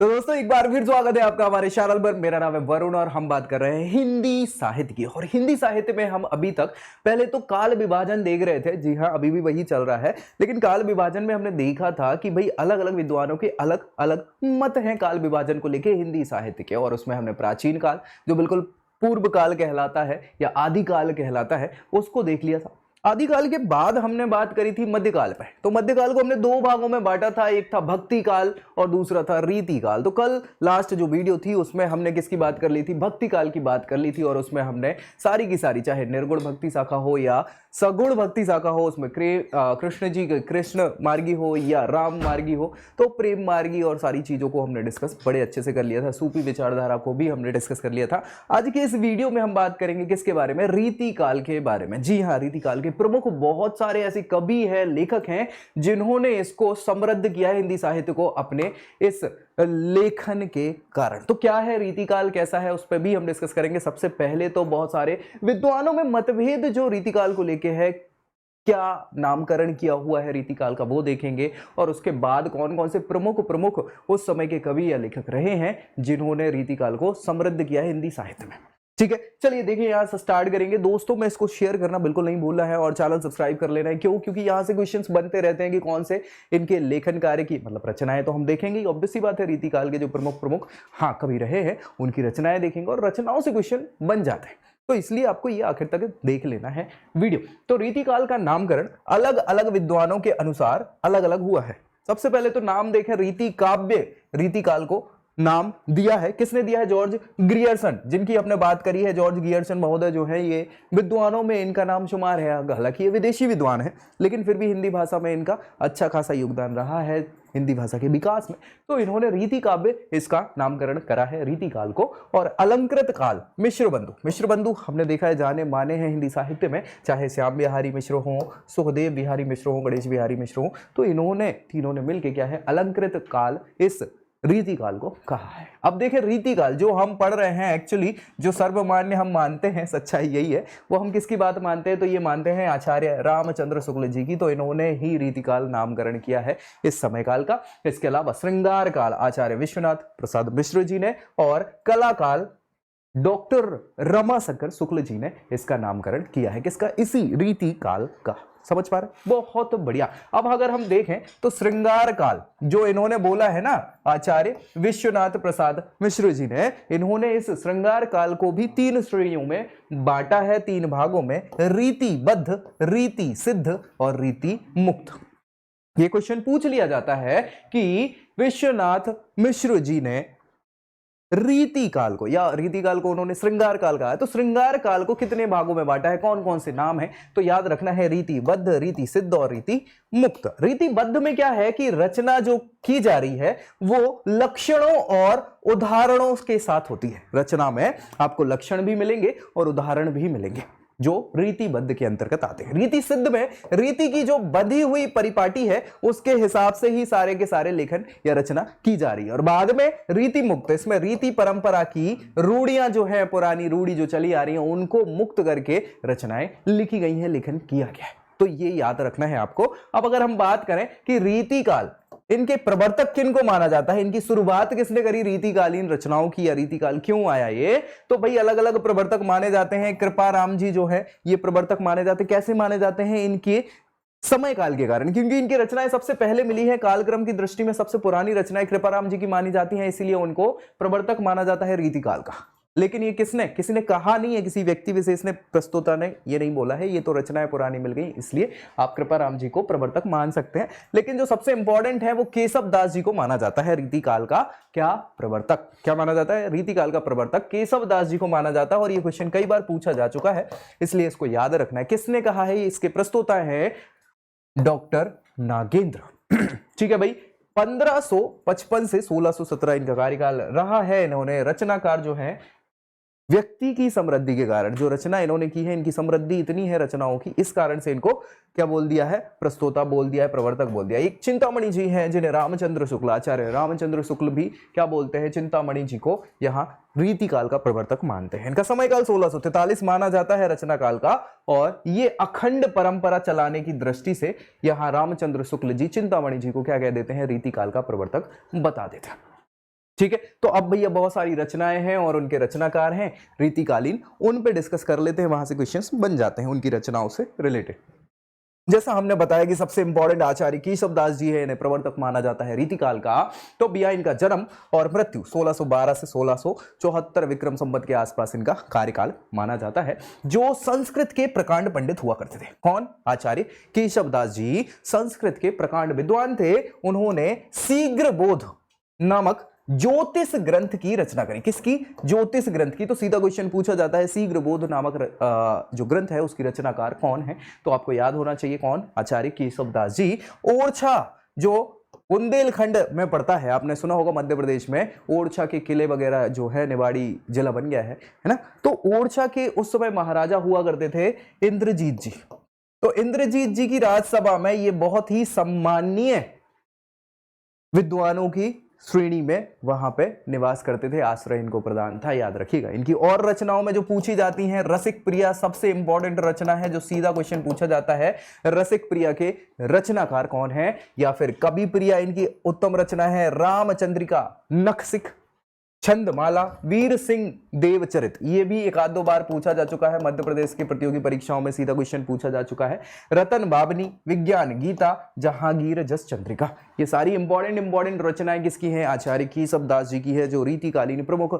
तो दोस्तों एक बार फिर स्वागत है आपका हमारे चैनल पर। मेरा नाम है वरुण और हम बात कर रहे हैं हिंदी साहित्य की। और हिंदी साहित्य में हम अभी तक पहले तो काल विभाजन देख रहे थे। जी हाँ, अभी भी वही चल रहा है। लेकिन काल विभाजन में हमने देखा था कि भाई अलग अलग विद्वानों के अलग अलग मत हैं काल विभाजन को लेके हिंदी साहित्य के। और उसमें हमने प्राचीन काल, जो बिल्कुल पूर्व काल कहलाता है या आदि काल कहलाता है, उसको देख लिया था। आदिकाल के बाद हमने बात करी थी मध्यकाल पे। तो मध्यकाल को हमने दो भागों में बांटा था, एक था भक्ति काल और दूसरा था रीति काल। तो कल लास्ट जो वीडियो थी उसमें हमने किसकी बात कर ली थी? भक्ति काल की बात कर ली थी। और उसमें हमने सारी की सारी, चाहे निर्गुण भक्ति शाखा हो या सगुण भक्ति शाखा हो, उसमें कृष्ण जी के कृष्ण मार्गी हो या राम मार्गी हो, तो प्रेम मार्गी और सारी चीजों को हमने डिस्कस बड़े अच्छे से कर लिया था। सूफी विचारधारा को भी हमने डिस्कस कर लिया था। आज के इस वीडियो में हम बात करेंगे किसके बारे में? रीति काल के बारे में। जी हाँ, रीति काल के प्रमुख बहुत सारे ऐसे कवि हैं, लेखक हैं, जिन्होंने इसको समृद्ध किया है हिंदी साहित्य को अपने इस लेखन के कारण। तो क्या है रीतिकाल, कैसा है, उस पर भी हम डिस्कस करेंगे। सबसे पहले तो बहुत सारे विद्वानों में मतभेद जो रीतिकाल को लेके है, क्या नामकरण किया हुआ है रीतिकाल का, वो देखेंगे। और उसके बाद कौन कौन से प्रमुख उस समय के कवि या लेखक रहे हैं जिन्होंने रीतिकाल को समृद्ध किया है हिंदी साहित्य में। ठीक है, चलिए देखिए, यहां से स्टार्ट करेंगे। दोस्तों में इसको शेयर करना बिल्कुल नहीं भूलना है और चैनल सब्सक्राइब कर लेना है। क्यों? क्योंकि यहां से क्वेश्चंस बनते रहते हैं कि कौन से इनके लेखन कार्य की मतलब रचनाएं तो हम देखेंगे। ऑब्वियस सी बात है, रीतिकाल के जो प्रमुख हाँ कवि रहे हैं उनकी रचनाएं देखेंगे और रचनाओं से क्वेश्चन बन जाते हैं। तो इसलिए आपको ये आखिर तक देख लेना है वीडियो। तो रीतिकाल का नामकरण अलग अलग विद्वानों के अनुसार अलग अलग हुआ है। सबसे पहले तो नाम देखें, रीति काव्य रीतिकाल को नाम दिया है। किसने दिया है? जॉर्ज ग्रियर्सन, जिनकी हमने बात करी है। जॉर्ज ग्रियर्सन महोदय जो है, ये विद्वानों में इनका नाम शुमार है। हालांकि ये विदेशी विद्वान है, लेकिन फिर भी हिंदी भाषा में इनका अच्छा खासा योगदान रहा है हिंदी भाषा के विकास में। तो इन्होंने रीति काव्य इसका नामकरण करा है रीतिकाल को। और अलंकृत काल मिश्र बंधु हमने देखा है, जाने माने हैं हिंदी साहित्य में, चाहे श्याम बिहारी मिश्र हो, सुखदेव बिहारी मिश्र हो, गणेश बिहारी मिश्र हो, तो इन्होंने तीनों ने मिलकर क्या है, अलंकृत काल इस रीतिकाल को कहा है। अब देखें, रीतिकाल जो हम पढ़ रहे हैं, एक्चुअली जो सर्वमान्य हम मानते हैं, सच्चाई यही है, वो हम किसकी बात मानते हैं? तो ये मानते हैं आचार्य रामचंद्र शुक्ल जी की। तो इन्होंने ही रीतिकाल नामकरण किया है इस समय काल का। इसके अलावा श्रृंगार काल आचार्य विश्वनाथ प्रसाद मिश्र जी ने, और कला काल डॉक्टर रमाशंकर शुक्ल जी ने इसका नामकरण किया है। किसका? इसी रीतिकाल का। समझ पा रहे? बहुत बढ़िया। अब अगर हम देखें तो श्रृंगार काल जो इन्होंने बोला है ना, आचार्य विश्वनाथ प्रसाद मिश्र जी ने, इन्होंने इस श्रृंगार काल को भी तीन श्रेणियों में बांटा है, तीन भागों में: रीतिबद्ध, रीति सिद्ध और रीति मुक्त। ये क्वेश्चन पूछ लिया जाता है कि विश्वनाथ मिश्र जी ने रीतिकाल को, या रीतिकाल को उन्होंने श्रृंगार काल कहा है, तो श्रृंगार काल को कितने भागों में बांटा है, कौन कौन से नाम है? तो याद रखना है, रीतिबद्ध, रीति सिद्ध और रीति मुक्त। रीतिबद्ध में क्या है कि रचना जो की जा रही है वो लक्षणों और उदाहरणों के साथ होती है। रचना में आपको लक्षण भी मिलेंगे और उदाहरण भी मिलेंगे जो रीतिबद्ध के अंतर्गत आते हैं। रीति सिद्ध में रीति की जो बंधी हुई परिपाटी है उसके हिसाब से ही सारे के सारे लेखन या रचना की जा रही है। और बाद में रीति मुक्त, इसमें रीति परंपरा की रूढ़ियां जो है, पुरानी रूढ़ी जो चली आ रही है, उनको मुक्त करके रचनाएं लिखी गई हैं, लेखन किया गया है। तो ये याद रखना है आपको। अब अगर हम बात करें कि रीतिकाल, इनके प्रवर्तक किनको माना जाता है, इनकी शुरुआत किसने करी रीतिकालीन रचनाओं की, या रीतिकाल क्यों आया ये, तो भाई अलग अलग प्रवर्तक माने जाते हैं। कृपा राम जी जो है ये प्रवर्तक माने जाते हैं। कैसे माने जाते हैं? इनके समय काल के कारण, क्योंकि इनकी रचनाएं सबसे पहले मिली है। कालक्रम की दृष्टि में सबसे पुरानी रचनाएं कृपाराम जी की मानी जाती हैं, इसीलिए उनको प्रवर्तक माना जाता है रीतिकाल का। लेकिन ये किसी ने कहा नहीं है, किसी व्यक्ति विशेष ने, प्रस्तोता ने ये नहीं बोला है, ये तो रचनाएं पुरानी मिल गई, इसलिए आप कृपाराम जी को प्रवर्तक मान सकते हैं। लेकिन जो सबसे इंपॉर्टेंट है वो केशव दास जी को माना जाता है रीतिकाल का क्या प्रवर्तक। क्या माना जाता है? रीतिकाल का प्रवर्तक केशव दास जी को माना जाता है। और ये क्वेश्चन कई बार पूछा जा चुका है, इसलिए इसको याद रखना है। किसने कहा है? इसके प्रस्तोता है डॉक्टर नागेंद्र। ठीक है भाई, 1555 से 1617 इनका कार्यकाल रहा है। इन्होंने रचनाकार जो है, व्यक्ति की समृद्धि के कारण जो रचना इन्होंने की है, इनकी समृद्धि इतनी है रचनाओं की, इस कारण से इनको क्या बोल दिया है? प्रस्तोता बोल दिया है, प्रवर्तक बोल दिया। एक चिंतामणि जी हैं जिन्हें रामचंद्र शुक्ल, आचार्य रामचंद्र शुक्ल भी क्या बोलते हैं? चिंतामणि जी को यहाँ रीतिकाल का प्रवर्तक मानते हैं। इनका समयकाल 1643 माना जाता है रचना काल का। और ये अखंड परंपरा चलाने की दृष्टि से यहाँ रामचंद्र शुक्ल जी चिंतामणि जी को क्या कह देते हैं? रीतिकाल का प्रवर्तक बता देते हैं। ठीक है, तो अब भैया बहुत सारी रचनाएं हैं और उनके रचनाकार हैं रीतिकालीन, उन पे डिस्कस कर लेते हैं, वहां से क्वेश्चंस बन जाते हैं उनकी रचनाओं से रिलेटेड। जैसा हमने बताया कि सबसे इंपॉर्टेंट आचार्य केशवदास जी है, इन्हें प्रवर्तक माना जाता है रीतिकाल का। तो भैया इनका जन्म और मृत्यु 1612 से 1674 विक्रम संवत के आसपास इनका कार्यकाल माना जाता है। जो संस्कृत के प्रकांड पंडित हुआ करते थे, कौन? आचार्य केशवदास जी संस्कृत के प्रकांड विद्वान थे। उन्होंने शीघ्र बोध नामक ज्योतिष ग्रंथ की रचना करी। किसकी? ज्योतिष ग्रंथ की। तो सीधा क्वेश्चन पूछा जाता है शीघ्र बोध नामक जो ग्रंथ है उसकी रचनाकार कौन है? तो आपको याद होना चाहिए कौन? आचार्य केशवदास जी। ओरछा जो बुंदेलखंड में पड़ता है, आपने सुना होगा मध्य प्रदेश में ओरछा के किले वगैरह जो है, निवाड़ी जिला बन गया है ना। तो ओरछा के उस समय महाराजा हुआ करते थे इंद्रजीत जी। तो इंद्रजीत जी की राजसभा में ये बहुत ही सम्माननीय विद्वानों की श्रेणी में वहां पे निवास करते थे, आश्रय इनको प्रदान था, याद रखिएगा। इनकी और रचनाओं में जो पूछी जाती हैं, रसिक प्रिया सबसे इंपॉर्टेंट रचना है, जो सीधा क्वेश्चन पूछा जाता है, रसिक प्रिया के रचनाकार कौन है? या फिर कवि प्रिया इनकी उत्तम रचना है, रामचंद्रिका, नखसिक, छंदमाला, वीर सिंह देवचरित। ये भी एक आध दो बार पूछा जा चुका है मध्य प्रदेश की प्रतियोगी परीक्षाओं में, सीधा क्वेश्चन पूछा जा चुका है। रतन बाबनी, विज्ञान गीता, जहांगीर जस चंद्रिका। ये सारी इंपॉर्टेंट रचनाएं किसकी हैं? आचार्य केशवदास जी की है, जो रीतिकालीन प्रमुख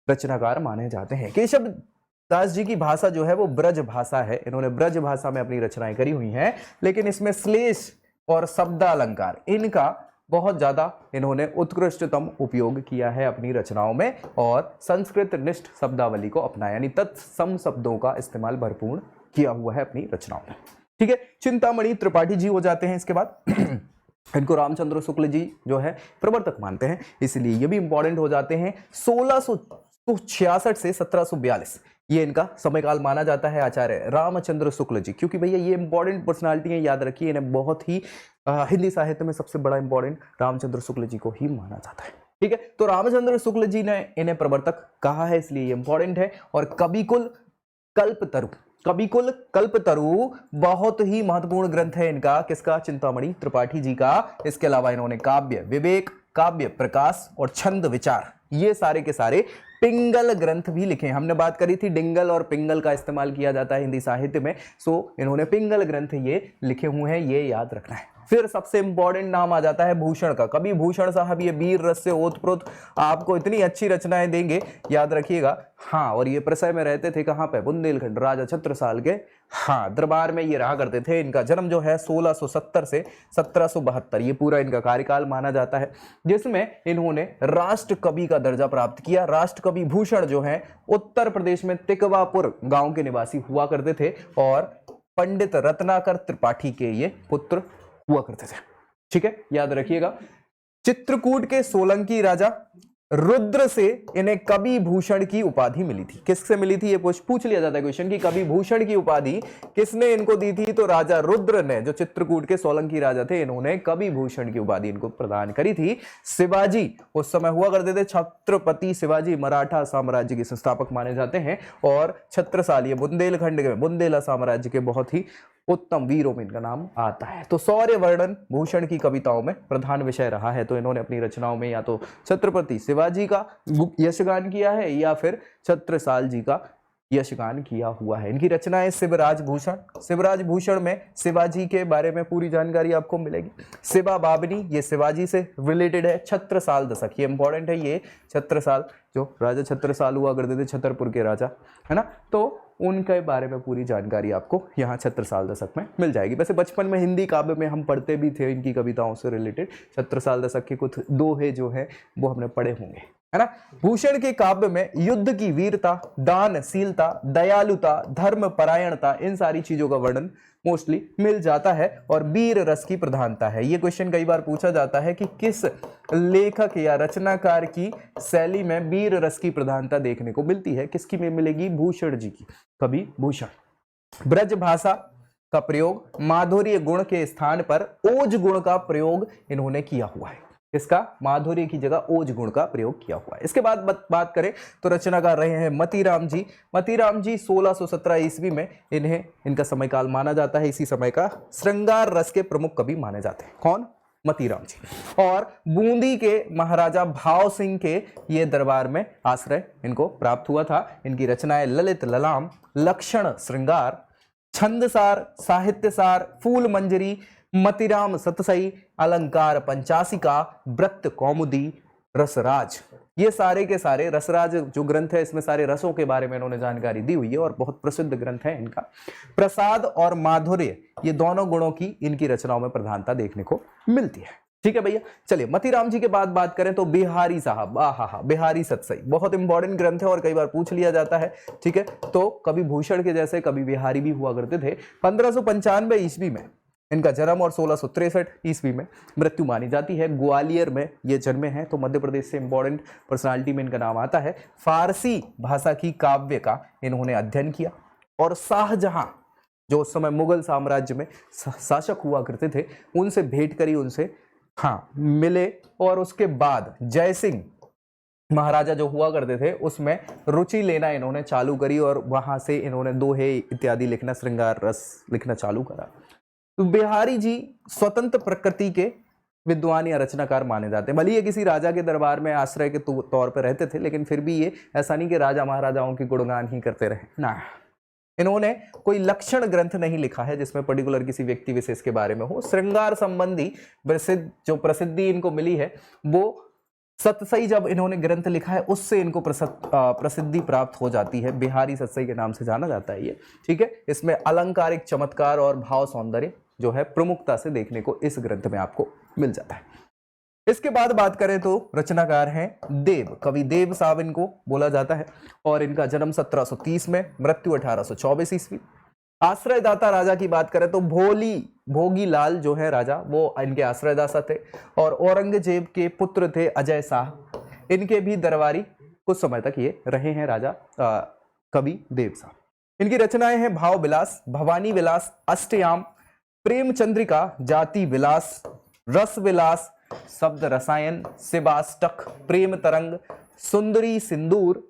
रचनाकार माने जाते हैं। केशवदास जी की भाषा जो है वो ब्रज भाषा है। इन्होंने ब्रज भाषा में अपनी रचनाएं करी हुई हैं, लेकिन इसमें श्लेष और शब्दालंकार इनका बहुत ज्यादा इन्होंने उत्कृष्टतम उपयोग किया है अपनी रचनाओं में, और संस्कृत निष्ठ शब्दावली को अपनाया, यानी तत्सम शब्दों का इस्तेमाल भरपूर किया हुआ है अपनी रचनाओं में। ठीक है, चिंतामणि त्रिपाठी जी हो जाते हैं इसके बाद। इनको रामचंद्र शुक्ल जी जो है प्रवर्तक मानते हैं, इसलिए ये भी इंपॉर्टेंट हो जाते हैं। 1666 से 1742 ये इनका समयकाल माना जाता है, आचार्य रामचंद्र शुक्ल जी। क्योंकि भैया ये इंपॉर्टेंट पर्सनालिटी है, याद रखिए, इन्हें बहुत ही हिंदी साहित्य में सबसे बड़ा इंपॉर्टेंट रामचंद्र शुक्ल जी को ही माना जाता है। ठीक है, तो रामचंद्र शुक्ल जी ने इन्हें प्रवर्तक कहा है, इसलिए ये इंपॉर्टेंट है। और कविकुल कल्पतरु बहुत ही महत्वपूर्ण ग्रंथ है इनका। किसका? चिंतामणि त्रिपाठी जी का। इसके अलावा इन्होंने काव्य विवेक, काव्य प्रकाश और छंद विचार, ये सारे के सारे पिंगल ग्रंथ भी लिखे। हमने बात करी थी डिंगल और पिंगल का इस्तेमाल किया जाता है हिंदी साहित्य में, सो इन्होंने पिंगल ग्रंथ ये लिखे हुए हैं, ये याद रखना है। फिर सबसे इंपॉर्टेंट नाम आ जाता है भूषण का। कवि भूषण साहब ये वीर रस से ओतप्रोत आपको इतनी अच्छी रचनाएं देंगे, याद रखिएगा। हाँ, और ये प्रसय में रहते थे कहाँ पे? बुंदेलखंड, राजा छत्रसाल के हाँ दरबार में ये रहा करते थे। इनका जन्म जो है 1670 से 1772, ये पूरा इनका कार्यकाल माना जाता है, जिसमें इन्होंने राष्ट्र कवि का दर्जा प्राप्त किया। राष्ट्र कवि भूषण जो है उत्तर प्रदेश में तिकवापुर गांव के निवासी हुआ करते थे, और पंडित रत्नाकर त्रिपाठी के ये पुत्र हुआ करते थे। ठीक है, याद रखिएगा। चित्रकूट के सोलंकी राजा रुद्र से इन्हें कवि भूषण की उपाधि मिली थी। किससे मिली थी? ये पूछ लिया जाता है क्वेश्चन कि कवि भूषण की उपाधि किसने इनको दी थी? तो राजा रुद्र ने, जो चित्रकूट के सोलंकी राजा थे, इन्होंने कवि भूषण की उपाधि इनको प्रदान करी थी। शिवाजी उस समय हुआ करते थे, छत्रपति शिवाजी मराठा साम्राज्य के संस्थापक माने जाते हैं, और छत्रसाल ये बुंदेलखंड के बुंदेला साम्राज्य के बहुत ही उत्तम वीरों में इनका नाम आता है। तो शौर्य वर्णन भूषण की कविताओं में प्रधान विषय रहा है, तो इन्होंने अपनी रचनाओं में या तो छत्रपति शिवाजी का यशगान किया है, या फिर छत्रसाल जी का यशगान किया हुआ है। इनकी रचनाएं शिवराज भूषण। शिवराज भूषण में शिवाजी के बारे में पूरी जानकारी आपको मिलेगी। शिवा बाबनी ये शिवाजी से रिलेटेड है। छत्रसाल दशक ये इंपॉर्टेंट है, ये छत्रसाल जो राजा छत्रसाल हुआ करते थे, छतरपुर के राजा, है ना, तो उनके बारे में पूरी जानकारी आपको यहाँ छत्रसाल दशक में मिल जाएगी। वैसे बचपन में हिंदी काव्य में हम पढ़ते भी थे इनकी कविताओं से रिलेटेड। छत्रसाल दशक के कुछ दोहे जो है वो हमने पढ़े होंगे, है ना। भूषण के काव्य में युद्ध की वीरता, दानशीलता, दयालुता, धर्म परायणता, इन सारी चीजों का वर्णन मोस्टली मिल जाता है, और वीर रस की प्रधानता है। ये क्वेश्चन कई बार पूछा जाता है कि किस लेखक या रचनाकार की शैली में वीर रस की प्रधानता देखने को मिलती है? किसकी में मिलेगी? भूषण जी की, कवि भूषण। ब्रज भाषा का प्रयोग, माधुर्य गुण के स्थान पर ओज गुण का प्रयोग इन्होंने किया हुआ है। इसका माधुर्य की जगह ओज गुण का प्रयोग किया हुआ है। इसके बाद बात करें तो रचनाकार रहे हैं मतीराम जी। मतीराम जी 1617 ईस्वी में इनका समयकाल माना जाता है। इसी समय का श्रृंगार रस के प्रमुख कवि माने जाते हैं। कौन? मतीराम जी। और बूंदी के महाराजा भाव सिंह के ये दरबार में आश्रय इनको प्राप्त हुआ था। इनकी रचनाएं ललित ललाम, लक्षण श्रृंगार, छंदसार, साहित्यसार, फूल मंजरी, मतीराम सतसई, अलंकार पंचासिका, व्रत कौमुदी, रसराज, ये सारे के सारे रसराज जो ग्रंथ है इसमें सारे रसों के बारे में इन्होंने जानकारी दी हुई है और बहुत प्रसिद्ध ग्रंथ है इनका। प्रसाद और माधुर्य, ये दोनों गुणों की इनकी रचनाओं में प्रधानता देखने को मिलती है। ठीक है भैया, चलिए मतीराम जी के बाद बात करें तो बिहारी साहब, बिहारी सतसई बहुत इंपॉर्टेंट ग्रंथ है और कई बार पूछ लिया जाता है। ठीक है, तो कवि भूषण के जैसे कवि बिहारी भी हुआ करते थे। 1595 ईस्वी में इनका जन्म और 1663 ईस्वी में मृत्यु मानी जाती है। ग्वालियर में ये जन्मे हैं, तो मध्य प्रदेश से इंपॉर्टेंट पर्सनालिटी में इनका नाम आता है। फारसी भाषा की काव्य का इन्होंने अध्ययन किया और शाहजहां जो उस समय मुगल साम्राज्य में शासक हुआ करते थे उनसे भेंट करी, उनसे मिले और उसके बाद जयसिंह महाराजा जो हुआ करते थे उसमें रुचि लेना इन्होंने चालू करी और वहां से इन्होंने दोहे इत्यादि लिखना, श्रृंगार रस लिखना चालू करा। तो बिहारी जी स्वतंत्र प्रकृति के विद्वान या रचनाकार माने जाते हैं। भले ये किसी राजा के दरबार में आश्रय के तौर पर रहते थे, लेकिन फिर भी ये ऐसा नहीं कि राजा महाराजाओं की गुणगान ही करते रहे ना। इन्होंने कोई लक्षण ग्रंथ नहीं लिखा है जिसमें पर्टिकुलर किसी व्यक्ति विशेष के बारे में हो। श्रृंगार संबंधी जो प्रसिद्धि इनको मिली है वो सतसई जब इन्होंने ग्रंथ लिखा है उससे इनको प्रसिद्धि प्राप्त हो जाती है। बिहारी सतसई के नाम से जाना जाता है ये। ठीक है, इसमें अलंकारिक चमत्कार और भाव सौंदर्य जो है प्रमुखता से देखने को इस ग्रंथ में आपको मिल जाता है। इसके बाद बात करें तो रचनाकार हैं देव, कवि देव साहब इनको बोला जाता है और इनका जन्म 1730 में, मृत्यु 1824 ईस्वी। आश्रयदाता राजा की बात करें तो भोगी लाल जो है राजा वो इनके आश्रयदाता थे और औरंगजेब के पुत्र थे अजय शाह, इनके भी दरबारी कुछ समय तक ये रहे हैं राजा कवि देव साहब। इनकी रचनाएं हैं भाव विलास, भवानी विलास, अष्टयाम, प्रेम चंद्रिका, जाति विलास, रस विलास, शब्द रसायन, शिवाष्टक, प्रेम तरंग, सुंदरी सिंदूर,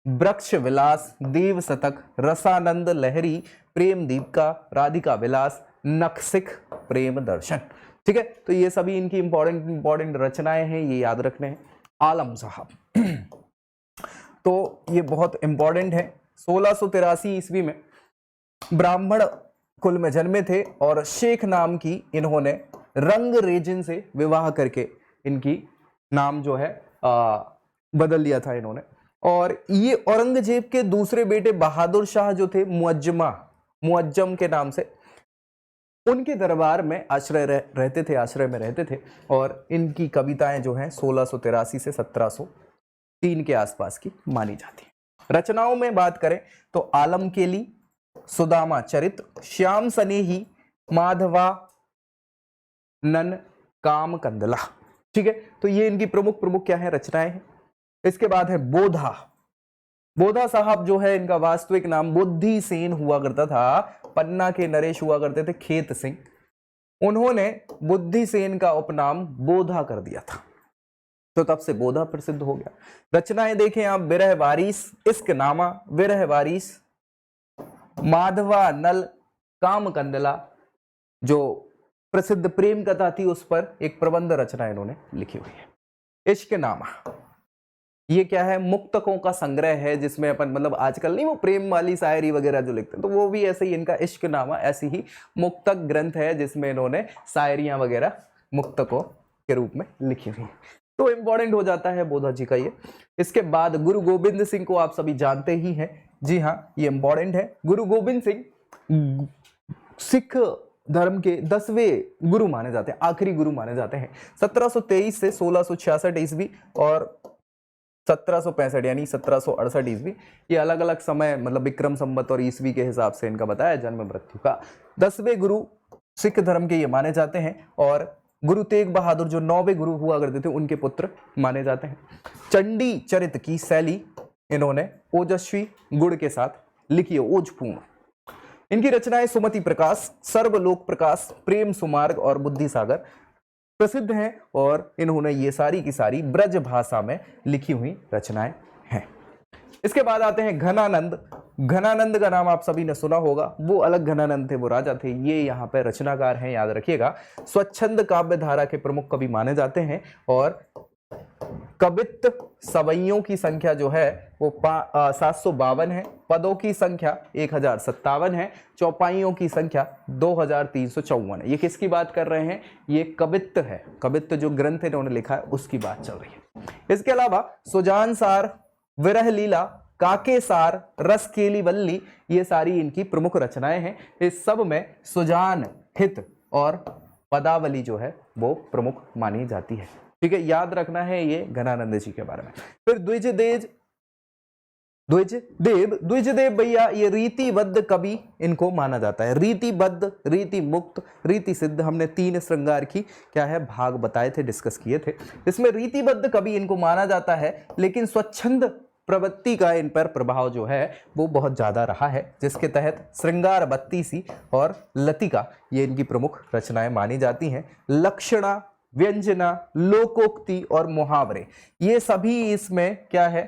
वृक्ष विलास, देव शतक, रसानंद लहरी, प्रेम दीपिका, राधिका विलास, नखसिक, प्रेम दर्शन। ठीक है, तो ये सभी इनकी इंपॉर्टेंट रचनाएं हैं, ये याद रखने हैं। आलम साहब तो ये बहुत इंपॉर्टेंट है। 1683 ईस्वी में ब्राह्मण कुल में जन्मे थे और शेख नाम की इन्होंने रंग रेजिन से विवाह करके इनकी नाम जो है बदल लिया था इन्होंने। और ये औरंगजेब के दूसरे बेटे बहादुर शाह जो थे मुअज्जम के नाम से, उनके दरबार में आश्रय में रहते थे और इनकी कविताएं जो हैं 1683 से 1703 के आसपास की मानी जाती है। रचनाओं में बात करें तो आलम केली, सुदामा चरित, श्याम सनेही, माधवा नन, काम कंदला। ठीक है, तो ये इनकी प्रमुख क्या है रचनाएं हैं। इसके बाद है बोधा साहब जो है इनका वास्तविक नाम बुद्धि सेन हुआ करता था। पन्ना के नरेश हुआ करते थे खेत सिंह, उन्होंने बुद्धि सेन का उपनाम बोधा कर दिया था, तो तब से बोधा प्रसिद्ध हो गया। रचनाएं देखें आप, विरह वारिस, इश्क नामा, विरह वारिस, माधवा नल, काम कंदला, जो प्रसिद्ध प्रेम कथा थी उस पर एक प्रबंध रचना इन्होंने लिखी हुई है। इश्क नामा ये क्या है, मुक्तकों का संग्रह है जिसमें अपन मतलब आजकल नहीं वो प्रेम वाली शायरी वगैरह जो लिखते हैं, तो वो भी ऐसे ही इनका इश्क नामा ऐसी ही मुक्तक ग्रंथ है जिसमें इन्होंने शायरियां वगैरह मुक्तकों के रूप में लिखी हुई है। तो इंपॉर्टेंट हो जाता है बोधा जी का ये। इसके बाद गुरु गोविंद सिंह को आप सभी जानते ही हैं, जी हाँ ये इंपॉर्टेंट है। गुरु गोविंद सिंह सिख धर्म के 10वें गुरु माने जाते हैं, आखिरी गुरु माने जाते हैं। 1723 से 1666 ईस्वी और 1765 यानी 1768 ईस्वी, ये अलग अलग समय मतलब विक्रम संवत और ईस्वी के हिसाब से इनका बताया जन्म मृत्यु का। 10वें गुरु सिख धर्म के ये माने जाते हैं और गुरु तेग बहादुर जो 9वें गुरु हुआ करते थे उनके पुत्र माने जाते हैं। चंडी चरित की शैली इन्होंने ओजस्वी गुण के साथ लिखी है, ओजपूर्ण। इनकी रचनाएं सुमति प्रकाश, सर्वलोक प्रकाश, प्रेम सुमार्ग और बुद्धि सागर प्रसिद्ध हैं और इन्होंने ये सारी की सारी ब्रज भाषा में लिखी हुई रचनाएं हैं। इसके बाद आते हैं घनानंद। घनानंद का नाम आप सभी ने सुना होगा, वो अलग घनानंद थे, वो राजा थे, ये यहाँ पे रचनाकार हैं, याद रखिएगा। स्वच्छंद काव्य धारा के प्रमुख कवि माने जाते हैं और कवित्त सवैयों की संख्या जो है वो 752 है, पदों की संख्या 1057 है, चौपाइयों की संख्या 2354 है। ये किसकी बात कर रहे हैं? ये कवित्त है, कवित्त जो ग्रंथ इन्होंने लिखा है उसकी बात चल रही है। इसके अलावा सुजान सार, विरह लीला, काके सार, रस केली वल्ली, ये सारी इनकी प्रमुख रचनाएं हैं। इस सब में सुजान, हित और पदावली जो है वो प्रमुख मानी जाती है। ठीक है, याद रखना है ये घनानंद जी के बारे में। फिर द्विजदेव भैया, ये रीतिबद्ध कवि इनको माना जाता है। रीतिबद्ध, रीति मुक्त, रीति सिद्ध, हमने 3 श्रृंगार की क्या है भाग बताए थे, डिस्कस किए थे। इसमें रीतिबद्ध कवि इनको माना जाता है, लेकिन स्वच्छंद प्रवृत्ति का इन पर प्रभाव जो है वो बहुत ज्यादा रहा है, जिसके तहत श्रृंगार बत्तीसी और लतिका ये इनकी प्रमुख रचनाएं मानी जाती हैं। लक्षणा, व्यंजना, लोकोक्ति और मुहावरे, ये सभी इसमें क्या है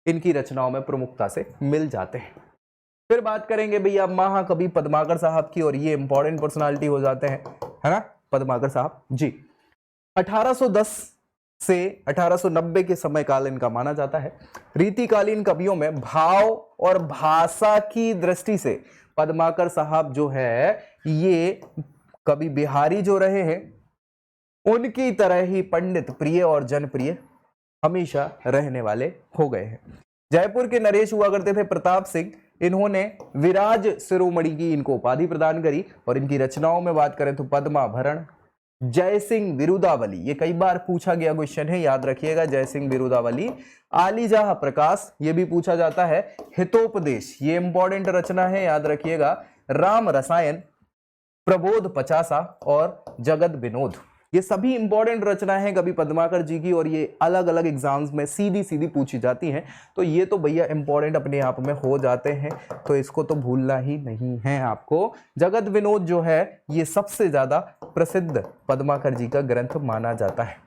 इनकी रचनाओं में प्रमुखता से मिल जाते हैं। फिर बात करेंगे भैया महाकवि पद्माकर साहब की, और ये इंपॉर्टेंट पर्सनालिटी हो जाते हैं, है ना, पद्माकर साहब जी। 1810 से 1890 के समय काल इनका माना जाता है। रीतिकालीन कवियों में भाव और भाषा की दृष्टि से पद्माकर साहब जो है ये कवि बिहारी जो रहे हैं उनकी तरह ही पंडित प्रिय और जनप्रिय हमेशा रहने वाले हो गए हैं। जयपुर के नरेश हुआ करते थे प्रताप सिंह, इन्होंने विराज शिरोमणि की इनको उपाधि प्रदान करी। और इनकी रचनाओं में बात करें तो पद्माभरण, जय सिंह बिरुदावली, ये कई बार पूछा गया क्वेश्चन है, याद रखिएगा, जय सिंह बिरुदावली। आलीजाह प्रकाश, ये भी पूछा जाता है। हितोपदेश, ये इंपॉर्टेंट रचना है, याद रखिएगा। राम रसायन, प्रबोध पचासा और जगत विनोद, ये सभी इंपॉर्टेंट रचनाएं हैं कवि पद्माकर जी की, और ये अलग अलग एग्जाम्स में सीधी सीधी पूछी जाती हैं। तो ये तो भैया इंपॉर्टेंट अपने आप में हो जाते हैं, तो इसको तो भूलना ही नहीं है आपको। जगत विनोद जो है ये सबसे ज्यादा प्रसिद्ध पद्माकर जी का ग्रंथ माना जाता है।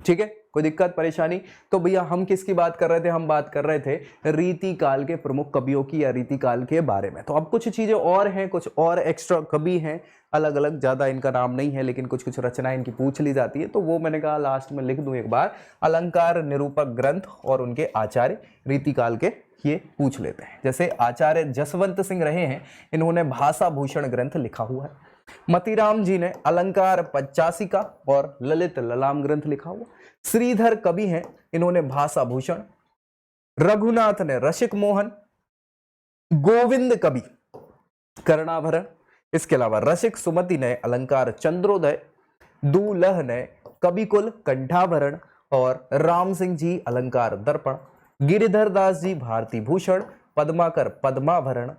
ठीक है, कोई दिक्कत परेशानी? तो भैया हम किसकी बात कर रहे थे? हम बात कर रहे थे रीति काल के प्रमुख कवियों की या रीति काल के बारे में। तो अब कुछ चीजें और हैं, कुछ और एक्स्ट्रा कवि हैं, अलग अलग, ज्यादा इनका नाम नहीं है, लेकिन कुछ कुछ रचनाएं इनकी पूछ ली जाती है, तो वो मैंने कहा लास्ट में लिख दूं एक बार। अलंकार निरूपक ग्रंथ और उनके आचार्य रीति काल के ये पूछ लेते हैं। जैसे आचार्य जसवंत सिंह रहे हैं, इन्होंने भाषा भूषण ग्रंथ लिखा हुआ है। मतीराम जी ने अलंकार पच्चासिका और ललित ललाम ग्रंथ लिखा हुआ। श्रीधर कवि हैं, इन्होंने भाषा भूषण। रघुनाथ ने रसिक मोहन। गोविंद कवि कर्णाभरण। इसके अलावा रसिक सुमति ने अलंकार चंद्रोदय। दूलह ने कविकुल कंठाभरण और राम सिंह जी अलंकार दर्पण। गिरिधर दास जी भारती भूषण। पद्माकर पद्माभरण।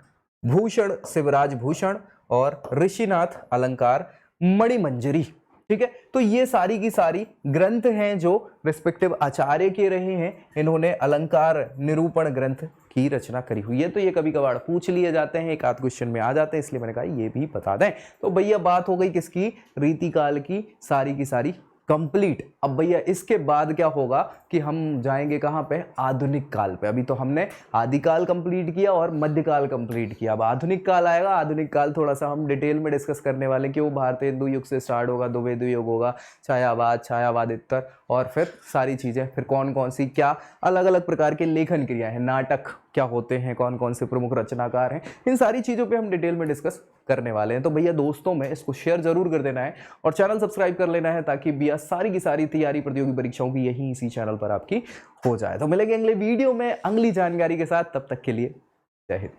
भूषण शिवराज भूषण और ऋषिनाथ अलंकार मणिमंजरी। ठीक है, तो ये सारी की सारी ग्रंथ हैं जो रिस्पेक्टिव आचार्य के रहे हैं, इन्होंने अलंकार निरूपण ग्रंथ की रचना करी हुई है। तो ये कभी कभार पूछ लिए जाते हैं, एक आध क्वेश्चन में आ जाते हैं, इसलिए मैंने कहा ये भी बता दें। तो भैया बात हो गई किसकी? रीति काल की सारी कंप्लीट। अब भैया इसके बाद क्या होगा कि हम जाएंगे कहां पे? आधुनिक काल पे। अभी तो हमने आदिकाल कंप्लीट किया और मध्यकाल कंप्लीट किया, अब आधुनिक काल आएगा। आधुनिक काल थोड़ा सा हम डिटेल में डिस्कस करने वाले कि वो भारतीय हिंदू युग से स्टार्ट होगा, द्विवेद युग होगा, छायावादित्तर, और फिर सारी चीजें, फिर कौन कौन सी क्या अलग अलग प्रकार के लेखन क्रिया है, नाटक क्या होते हैं, कौन कौन से प्रमुख रचनाकार हैं, इन सारी चीजों पे हम डिटेल में डिस्कस करने वाले हैं। तो भैया दोस्तों में इसको शेयर जरूर कर देना है और चैनल सब्सक्राइब कर लेना है, ताकि भैया सारी की सारी तैयारी प्रतियोगी परीक्षाओं की यही इसी चैनल पर आपकी हो जाए। तो मिलेंगे अगले वीडियो में अगली जानकारी के साथ, तब तक के लिए जय हिंद।